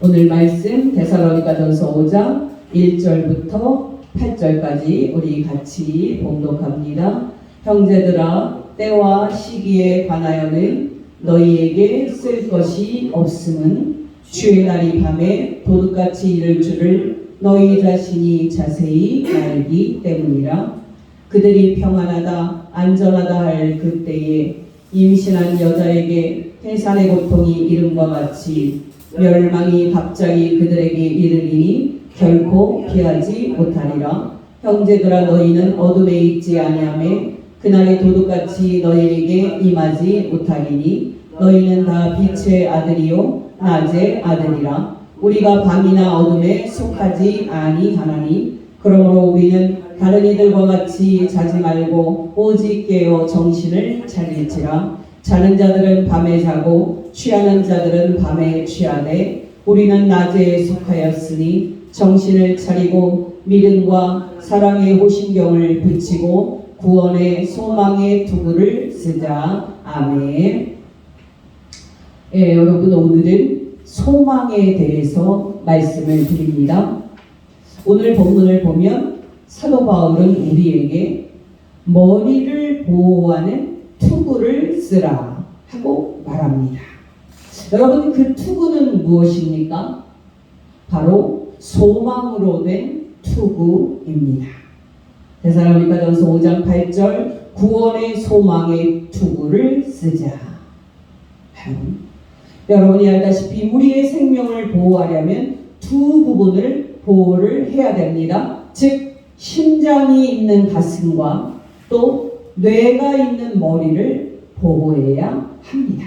오늘 말씀 데살로니가전서 5장 1절부터 8절까지 우리 같이 봉독합니다. 형제들아, 때와 시기에 관하여는 너희에게 쓸 것이 없음은 주의 날이 밤에 도둑같이 이를 줄을 너희 자신이 자세히 알기 때문이라. 그들이 평안하다 안전하다 할 그때에 임신한 여자에게 해산의 고통이 이름과 같이 멸망이 갑자기 그들에게 이르리니 결코 피하지 못하리라. 형제들아, 너희는 어둠에 있지 아니하매 그날의 도둑같이 너희에게 임하지 못하리니 너희는 다 빛의 아들이요 낮의 아들이라. 우리가 밤이나 어둠에 속하지 아니하나니 그러므로 우리는 다른 이들과 같이 자지 말고 오직 깨어 정신을 차릴지라. 자는 자들은 밤에 자고 취하는 자들은 밤에 취하되 우리는 낮에 속하였으니 정신을 차리고 믿음과 사랑의 호심경을 붙이고 구원의 소망의 투구를 쓰자. 아멘. 여러분, 오늘은 소망에 대해서 말씀을 드립니다. 오늘 본문을 보면 사도 바울은 우리에게 머리를 보호하는 투구를 쓰라 하고 말합니다. 여러분, 그 투구는 무엇입니까? 바로 소망으로 된 투구입니다. 데살로니가전서 5장 8절 구원의 소망의 투구를 쓰자. 여러분이 알다시피 우리의 생명을 보호하려면 두 부분을 보호를 해야 됩니다. 즉 심장이 있는 가슴과 또 뇌가 있는 머리를 보호해야 합니다.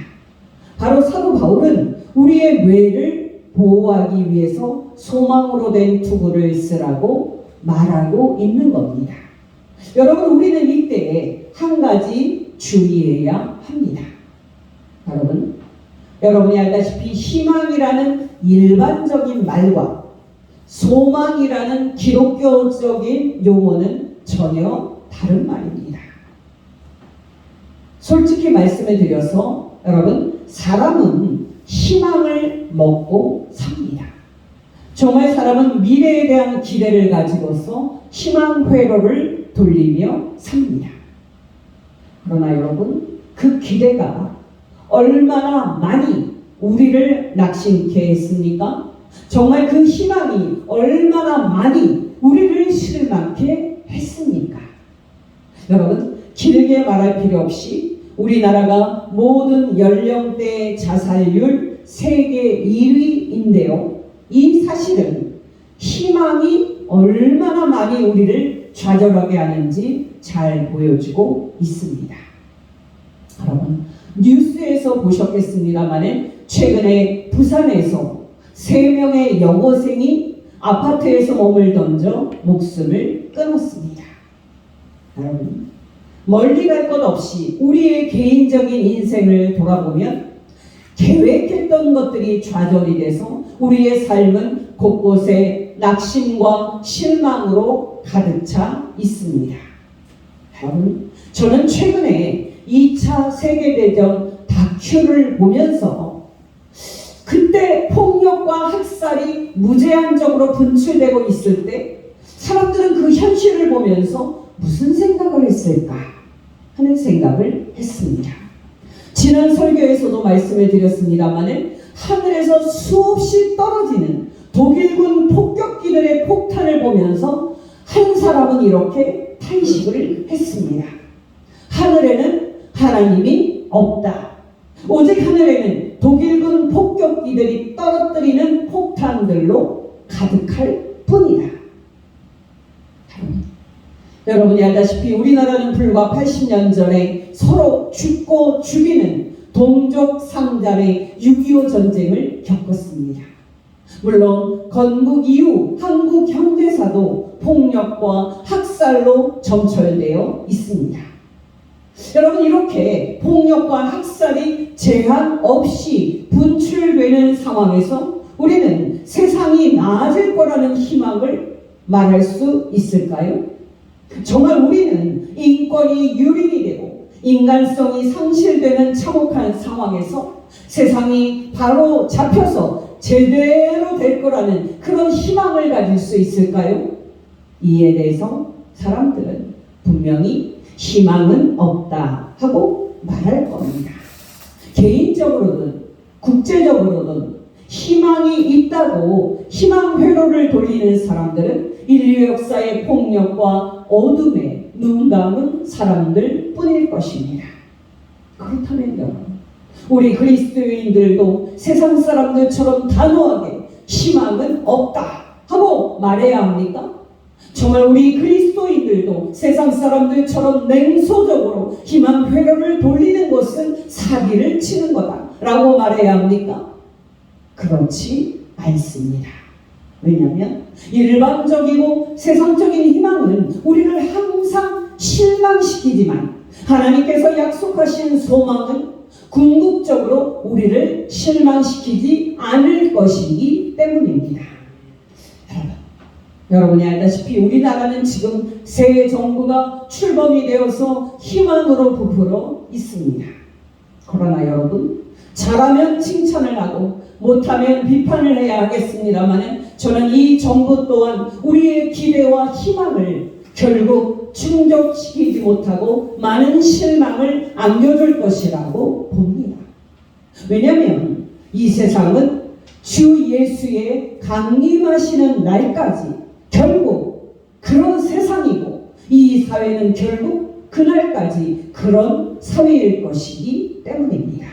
바로 사도 바울은 우리의 뇌를 보호하기 위해서 소망으로 된 투구를 쓰라고 말하고 있는 겁니다. 여러분, 우리는 이때에 한 가지 주의해야 합니다. 여러분이 알다시피 희망이라는 일반적인 말과 소망이라는 기독교적인 용어는 전혀 다른 말입니다. 솔직히 말씀을 드려서 여러분, 사람은 희망을 먹고 삽니다. 정말 사람은 미래에 대한 기대를 가지고서 희망 회로를 돌리며 삽니다. 그러나 여러분, 그 기대가 얼마나 많이 우리를 낙심케 했습니까? 정말 그 희망이 얼마나 많이 우리를 실망케 했습니까? 여러분, 길게 말할 필요 없이 우리나라가 모든 연령대 자살률 세계 1위인데요. 이 사실은 희망이 얼마나 많이 우리를 좌절하게 하는지 잘 보여주고 있습니다. 여러분, 뉴스에서 보셨겠습니다만 최근에 부산에서 3명의 여고생이 아파트에서 몸을 던져 목숨을 끊었습니다. 여러분, 멀리 갈 것 없이 우리의 개인적인 인생을 돌아보면 계획했던 것들이 좌절이 돼서 우리의 삶은 곳곳에 낙심과 실망으로 가득 차 있습니다. 여러분, 저는 최근에 2차 세계대전 다큐를 보면서 그때 폭력과 학살이 무제한적으로 분출되고 있을 때 사람들은 그 현실을 보면서 무슨 생각을 했을까 하는 생각을 했습니다. 지난 설교에서도 말씀을 드렸습니다만 하늘에서 수없이 떨어지는 독일군 폭격기들의 폭탄을 보면서 한 사람은 이렇게 탄식을 했습니다. 하늘에는 하나님이 없다. 오직 하늘에는 독일군 폭격기들이 떨어뜨리는 폭탄들로 가득할 뿐이다. 여러분이 알다시피 우리나라는 불과 80년 전에 서로 죽고 죽이는 동족 상잔의 6.25 전쟁을 겪었습니다. 물론 건국 이후 한국 현대사도 폭력과 학살로 점철되어 있습니다. 여러분, 이렇게 폭력과 학살이 제한 없이 분출되는 상황에서 우리는 세상이 나아질 거라는 희망을 말할 수 있을까요? 정말 우리는 인권이 유린이 되고 인간성이 상실되는 참혹한 상황에서 세상이 바로 잡혀서 제대로 될 거라는 그런 희망을 가질 수 있을까요? 이에 대해서 사람들은 분명히 희망은 없다 하고 말할 겁니다. 개인적으로든 국제적으로든 희망이 있다고 희망 회로를 돌리는 사람들은 인류 역사의 폭력과 어둠에 눈 감은 사람들 뿐일 것입니다. 그렇다면 여러분, 우리 그리스도인들도 세상 사람들처럼 단호하게 희망은 없다 하고 말해야 합니까? 정말 우리 그리스도인들도 세상 사람들처럼 냉소적으로 희망 회로를 돌리는 것은 사기를 치는 거다라고 말해야 합니까? 그렇지 않습니다. 왜냐하면 일반적이고 세상적인 희망은 우리를 항상 실망시키지만 하나님께서 약속하신 소망은 궁극적으로 우리를 실망시키지 않을 것이기 때문입니다. 여러분이 알다시피 우리나라는 지금 새 정부가 출범이 되어서 희망으로 부풀어 있습니다. 그러나 여러분, 잘하면 칭찬을 하고 못하면 비판을 해야 하겠습니다만 저는 이 정부 또한 우리의 기대와 희망을 결국 충족시키지 못하고 많은 실망을 안겨줄 것이라고 봅니다. 왜냐하면 이 세상은 주 예수의 강림하시는 날까지 결국 그런 세상이고 이 사회는 결국 그날까지 그런 사회일 것이기 때문입니다.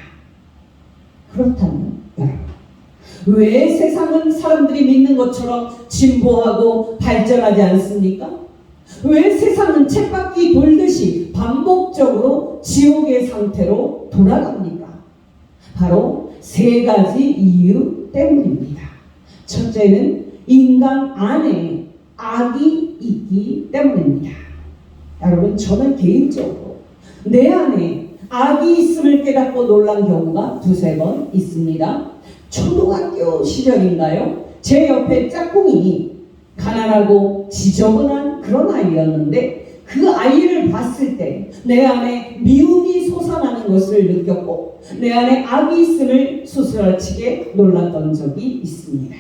그렇다면 여러분, 왜 세상은 사람들이 믿는 것처럼 진보하고 발전하지 않습니까? 왜 세상은 쳇바퀴 돌듯이 반복적으로 지옥의 상태로 돌아갑니까? 바로 세 가지 이유 때문입니다. 첫째는 인간 안에 악이 있기 때문입니다. 여러분, 저는 개인적으로 내 안에 악이 있음을 깨닫고 놀란 경우가 두세 번 있습니다. 초등학교 시절인가요? 제 옆에 짝꿍이 가난하고 지저분한 그런 아이였는데 그 아이를 봤을 때 내 안에 미움이 솟아나는 것을 느꼈고 내 안에 악이 있음을 수스라치게 놀랐던 적이 있습니다.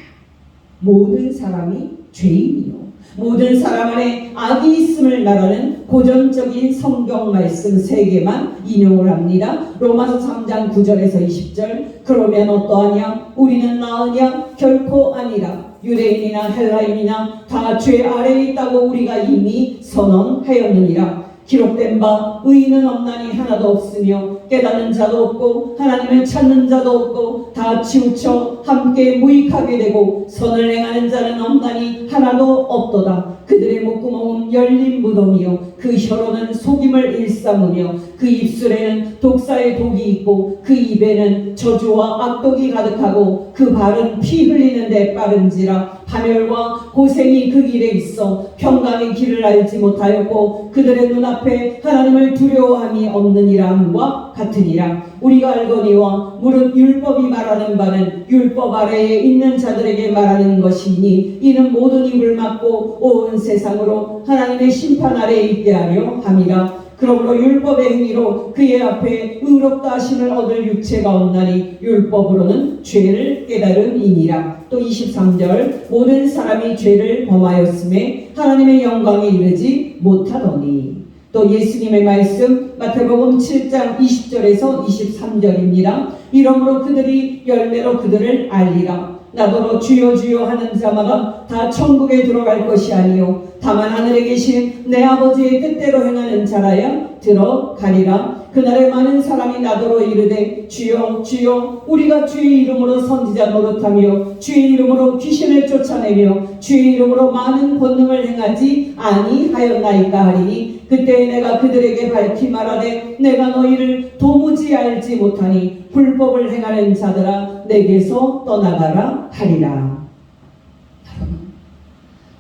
모든 사람이 죄인이요, 모든 사람 안에 악이 있음을 말하는 고전적인 성경 말씀 3개만 인용을 합니다. 로마서 3장 9절에서 20절. 그러면 어떠하냐? 우리는 나으냐? 결코 아니라. 유대인이나 헬라인이나 다 죄 아래에 있다고 우리가 이미 선언하였느니라. 기록된 바 의인은 없나니 하나도 없으며 깨닫는 자도 없고 하나님을 찾는 자도 없고 다 치우쳐 함께 무익하게 되고 선을 행하는 자는 없나니 하나도 없도다. 그들의 목구멍은 열린 무덤이요 그 혀로는 속임을 일삼으며 그 입술에는 독사의 독이 있고 그 입에는 저주와 악독이 가득하고 그 발은 피 흘리는 데 빠른지라. 파멸과 고생이 그 길에 있어 평강의 길을 알지 못하였고 그들의 눈앞에 하나님을 두려워함이 없느니라 함과 같으니라. 우리가 알거니와 무릇 율법이 말하는 바는 율법 아래에 있는 자들에게 말하는 것이니 이는 모든 입을 막고 온 세상으로 하나님의 심판 아래에 있게 하려 함이라. 그러므로 율법의 행위로 그의 앞에 의롭다 하심을 얻을 육체가 없나니 율법으로는 죄를 깨달음이니라. 또 23절. 모든 사람이 죄를 범하였음에 하나님의 영광에 이르지 못하더니. 또 예수님의 말씀 마태복음 7장 20절에서 23절입니다. 이러므로 그들이 열매로 그들을 알리라. 나더러 주여 주여 하는 자마다 다 천국에 들어갈 것이 아니요 다만 하늘에 계신 내 아버지의 뜻대로 행하는 자라야 들어가리라. 그날에 많은 사람이 나더러 이르되 주여 주여 우리가 주의 이름으로 선지자 노릇하며 주의 이름으로 귀신을 쫓아내며 주의 이름으로 많은 권능을 행하지 아니하였나이까 하리니 그때 내가 그들에게 밝히 말하되 내가 너희를 도무지 알지 못하니 불법을 행하는 자들아 내게서 떠나가라 하리라.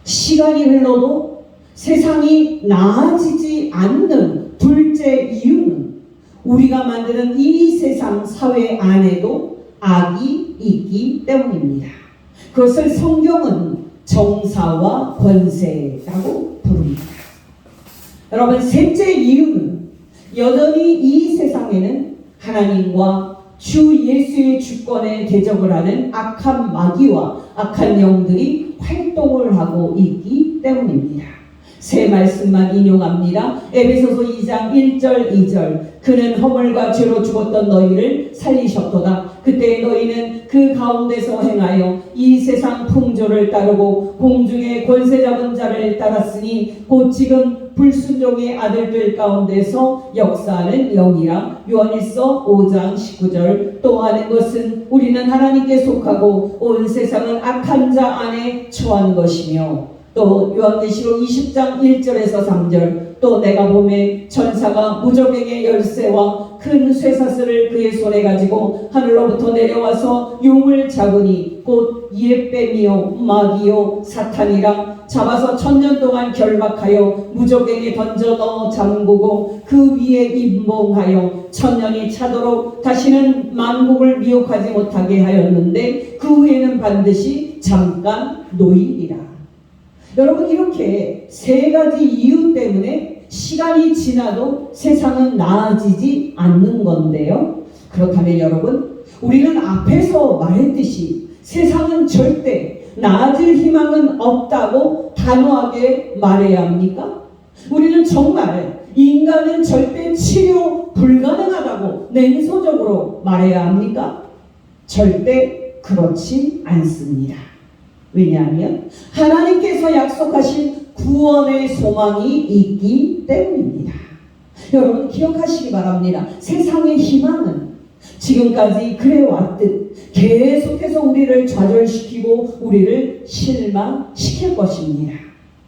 시간이 흘러도 세상이 나아지지 않는 둘째 이유는 우리가 만드는 이 세상 사회 안에도 악이 있기 때문입니다. 그것을 성경은 정사와 권세라고 부릅니다. 여러분, 셋째 이유는 여전히 이 세상에는 하나님과 주 예수의 주권에 대적을 하는 악한 마귀와 악한 영들이 활동을 하고 있기 때문입니다. 세 말씀만 인용합니다. 에베소서 2장 1절 2절. 그는 허물과 죄로 죽었던 너희를 살리셨도다. 그때 너희는 그 가운데서 행하여 이 세상 풍조를 따르고 공중의 권세 잡은 자를 따랐으니 곧 지금 불순종의 아들들 가운데서 역사하는 영이라. 요한일서 5장 19절. 또 아는 것은 우리는 하나님께 속하고 온 세상은 악한 자 안에 처한 것이며, 또 요한계시록 20장 1절에서 3절. 또 내가 보매 천사가 무저갱의 열쇠와 큰 쇠사슬을 그의 손에 가지고 하늘로부터 내려와서 용을 잡으니 곧 옛뱀이요 마귀요 사탄이라. 잡아서 1000년 동안 결박하여 무저갱에 던져 넣어 잠그고 그 위에 임봉하여 1000년이 차도록 다시는 만국을 미혹하지 못하게 하였는데 그 후에는 반드시 잠깐 놓이리라. 여러분, 이렇게 세 가지 이유 때문에 시간이 지나도 세상은 나아지지 않는 건데요. 그렇다면 여러분, 우리는 앞에서 말했듯이 세상은 절대 나아질 희망은 없다고 단호하게 말해야 합니까? 우리는 정말 인간은 절대 치료 불가능하다고 냉소적으로 말해야 합니까? 절대 그렇지 않습니다. 왜냐하면 하나님께서 약속하신 구원의 소망이 있기 때문입니다. 여러분, 기억하시기 바랍니다. 세상의 희망은 지금까지 그래왔듯 계속해서 우리를 좌절시키고 우리를 실망시킬 것입니다.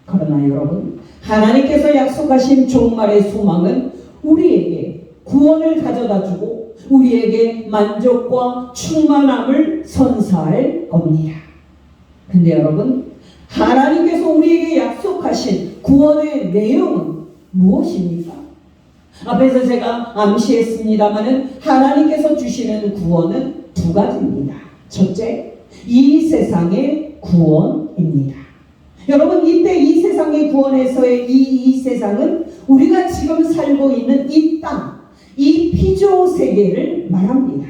그러나 여러분, 하나님께서 약속하신 종말의 소망은 우리에게 구원을 가져다주고 우리에게 만족과 충만함을 선사할 겁니다. 근데 여러분, 하나님께서 우리에게 약속하신 구원의 내용은 무엇입니까? 앞에서 제가 암시했습니다마는 하나님께서 주시는 구원은 두 가지입니다. 첫째, 이 세상의 구원입니다. 여러분, 이때 이 세상의 구원에서의 이 세상은 우리가 지금 살고 있는 이 땅, 이 피조 세계를 말합니다.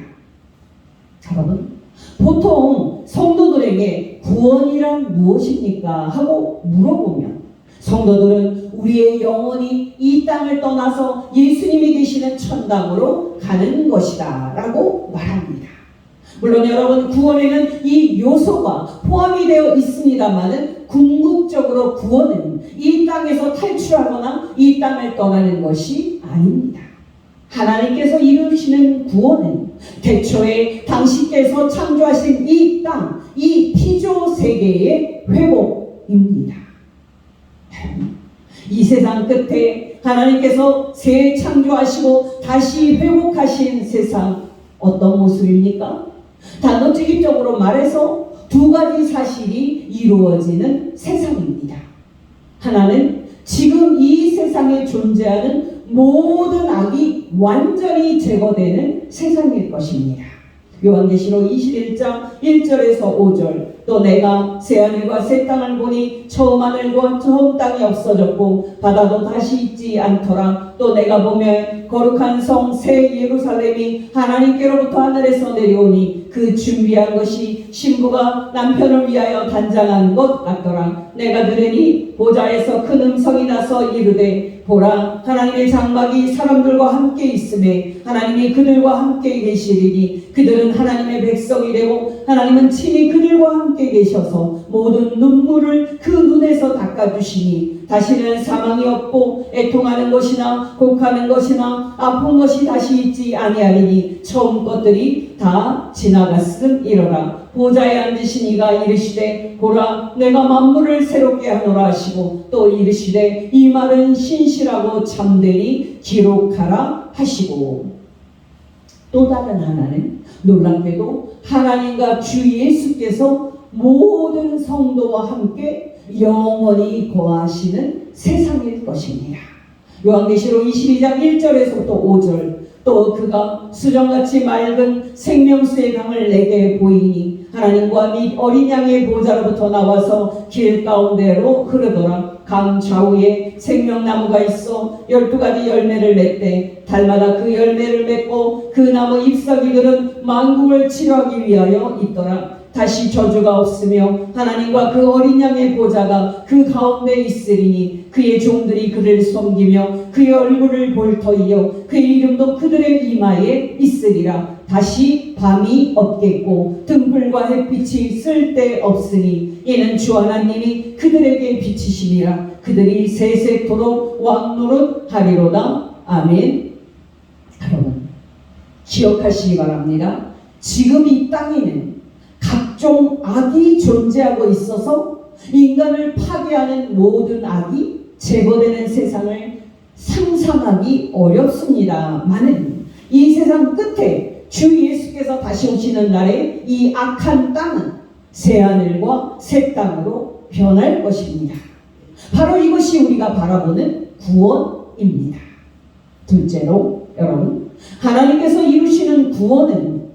여러분, 보통 성도들에게 구원이란 무엇입니까? 하고 물어보면 성도들은 우리의 영혼이 이 땅을 떠나서 예수님이 계시는 천당으로 가는 것이다 라고 말합니다. 물론 여러분, 구원에는 이 요소가 포함이 되어 있습니다만은 궁극적으로 구원은 이 땅에서 탈출하거나 이 땅을 떠나는 것이 아닙니다. 하나님께서 이루시는 구원은 태초에 당신께서 창조하신 이 땅, 이 피조 세계의 회복입니다. 이 세상 끝에 하나님께서 새 창조하시고 다시 회복하신 세상, 어떤 모습입니까? 단도직입적으로 말해서 두 가지 사실이 이루어지는 세상입니다. 하나는 지금 이 세상에 존재하는 모든 악이 완전히 제거되는 세상일 것입니다. 요한계시록 21장 1절에서 5절. 또 내가 새하늘과 새 땅을 보니 처음 하늘과 처음 땅이 없어졌고 바다도 다시 있지 않더라. 또 내가 보면 거룩한 성 새 예루살렘이 하나님께로부터 하늘에서 내려오니 그 준비한 것이 신부가 남편을 위하여 단장한 것 같더라. 내가 들으니 보좌에서 큰 음성이 나서 이르되 보라, 하나님의 장막이 사람들과 함께 있음에 하나님이 그들과 함께 계시리니 그들은 하나님의 백성이 되고 하나님은 친히 그들과 함께 계셔서 모든 눈물을 그 눈에서 닦아주시니 다시는 사망이 없고 애통하는 것이나 곡하는 것이나 아픈 것이 다시 있지 아니하리니 처음 것들이 다 지나갔음이로라. 보좌에 앉으신 이가 이르시되 보라, 내가 만물을 새롭게 하노라 하시고 또 이르시되 이 말은 신실하고 참되니 기록하라 하시고, 또 다른 하나는 놀랍게도 하나님과 주 예수께서 모든 성도와 함께 영원히 거하시는 세상일 것입니다. 요한계시록 22장 1절에서부터 5절. 또 그가 수정같이 맑은 생명수의 강을 내게 보이니 하나님과 및 어린 양의 보좌로부터 나와서 길 가운데로 흐르더라. 강 좌우에 생명나무가 있어 12가지 열매를 맺되 달마다 그 열매를 맺고 그 나무 잎사귀들은 만국을 치료하기 위하여 있더라. 다시 저주가 없으며 하나님과 그 어린 양의 보좌가 그 가운데 있으리니 그의 종들이 그를 섬기며 그의 얼굴을 볼 터이요 그의 이름도 그들의 이마에 있으리라. 다시 밤이 없겠고 등불과 햇빛이 쓸데없으니 이는 주 하나님이 그들에게 비치심이라. 그들이 세세토록 왕노릇하리로다. 아멘. 여러분 기억하시기 바랍니다. 지금 이 땅에는 각종 악이 존재하고 있어서 인간을 파괴하는 모든 악이 제거되는 세상을 상상하기 어렵습니다만은 이 세상 끝에 주 예수께서 다시 오시는 날에 이 악한 땅은 새하늘과 새 땅으로 변할 것입니다. 바로 이것이 우리가 바라보는 구원입니다. 둘째로 여러분, 하나님께서 이루시는 구원은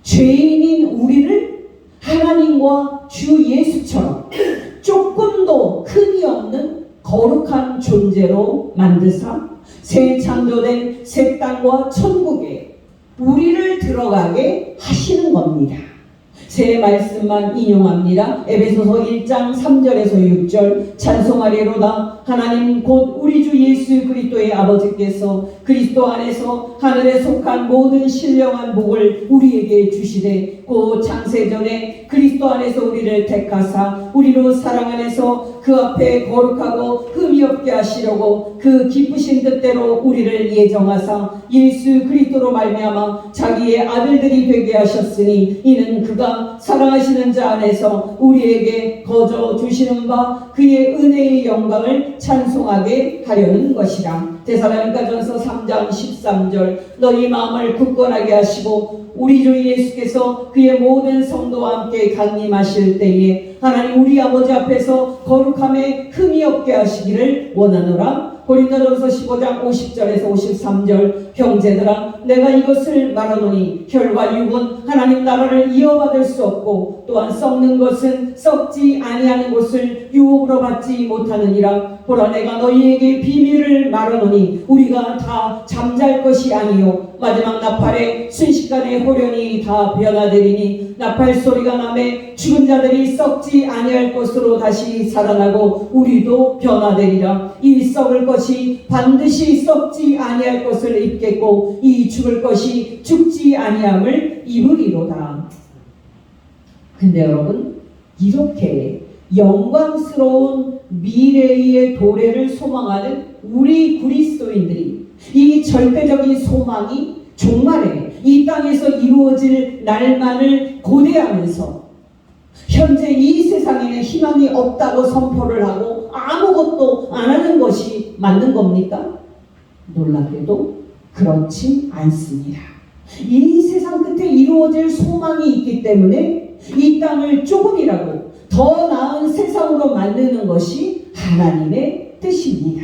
죄인인 우리를 하나님과 주 예수처럼 조금도 흠이 없는 거룩한 존재로 만드사 새 창조된 새 땅과 천국에 우리를 들어가게 하시는 겁니다. 새 말씀만 인용합니다. 에베소서 1장 3절에서 6절 찬송하리로다. 하나님 곧 우리 주 예수 그리스도의 아버지께서 그리스도 안에서 하늘에 속한 모든 신령한 복을 우리에게 주시되 곧 창세전에 그리스도 안에서 우리를 택하사 우리로 사랑 안에서 그 앞에 거룩하고 흠이 없게 하시려고 그 기쁘신 뜻대로 우리를 예정하사 예수 그리스도로 말미암아 자기의 아들들이 되게 하셨으니 이는 그가 사랑하시는 자 안에서 우리에게 거저 주시는 바 그의 은혜의 영광을 찬송하게 하려는 것이라. 데살로니가전서 3장 13절 너희 마음을 굳건하게 하시고 우리 주 예수께서 그의 모든 성도와 함께 강림하실 때에 하나님 우리 아버지 앞에서 거룩함에 흠이 없게 하시기를 원하노라. 고린도전서 15장 50절에서 53절 형제들아 내가 이것을 말하노니 혈과 육은 하나님 나라를 이어받을 수 없고 또한 썩는 것은 썩지 아니하는 것을 유혹으로 받지 못하느니라. 보라 내가 너희에게 비밀을 말하노니 우리가 다 잠잘 것이 아니요 마지막 나팔에 순식간에 호련히 다 변화되리니 나팔 소리가 나매 죽은 자들이 썩지 아니할 것으로 다시 살아나고 우리도 변화되리라. 이 썩을 것이 반드시 썩지 아니할 것을 입겠고 이 죽을 것이 죽지 아니함을 입으리로다. 근데 여러분 이렇게 영광스러운 미래의 도래를 소망하는 우리 그리스도인들이 이 절대적인 소망이 종말에 이 땅에서 이루어질 날만을 고대하면서 현재 이 세상에는 희망이 없다고 선포를 하고 아무것도 안 하는 것이 맞는 겁니까? 놀랍게도 그렇지 않습니다. 이 세상 끝에 이루어질 소망이 있기 때문에 이 땅을 조금이라도 더 나은 세상으로 만드는 것이 하나님의 뜻입니다.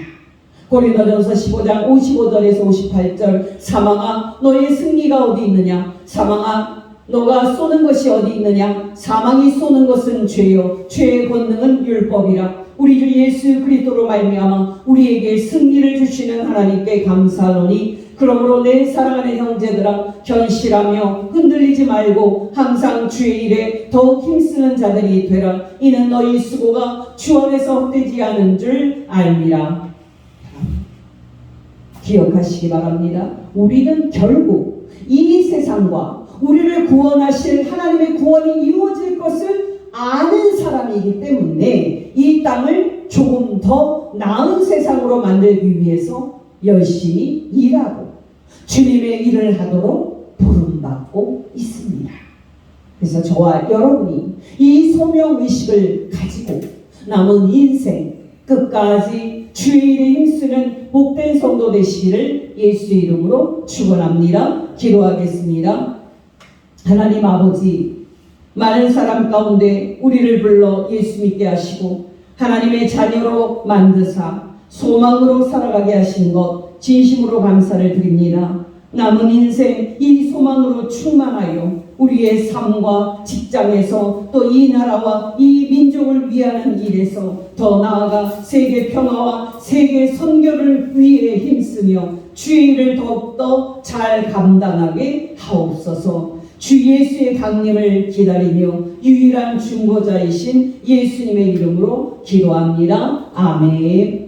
고린도전서 15장 55절에서 58절 사망아 너의 승리가 어디 있느냐? 사망아 너가 쏘는 것이 어디 있느냐? 사망이 쏘는 것은 죄요 죄의 권능은 율법이라. 우리 주 예수 그리스도로 말미암아 우리에게 승리를 주시는 하나님께 감사하노니 그러므로 내 사랑하는 형제들아 견실하며 흔들리지 말고 항상 주의 일에 더욱 힘쓰는 자들이 되라. 이는 너희 수고가 주 안에서 헛되지 않은 줄 알미라. 기억하시기 바랍니다. 우리는 결국 이 세상과 우리를 구원하실 하나님의 구원이 이루어질 것을 아는 사람이기 때문에 이 땅을 조금 더 나은 세상으로 만들기 위해서 열심히 일하고 주님의 일을 하도록 부름받고 있습니다. 그래서 저와 여러분이 이 소명의식을 가지고 남은 인생 끝까지 주의 일에 힘쓰는 복된 성도 되시기를 예수 이름으로 축원합니다. 기도하겠습니다. 하나님 아버지, 많은 사람 가운데 우리를 불러 예수 믿게 하시고 하나님의 자녀로 만드사 소망으로 살아가게 하신 것 진심으로 감사를 드립니다. 남은 인생 이 소망으로 충만하여 우리의 삶과 직장에서 또 이 나라와 이 민족을 위하는 일에서 더 나아가 세계 평화와 세계 선교를 위해 힘쓰며 주의 일을 더욱더 잘 감당하게 하옵소서. 주 예수의 강림을 기다리며 유일한 중보자이신 예수님의 이름으로 기도합니다. 아멘.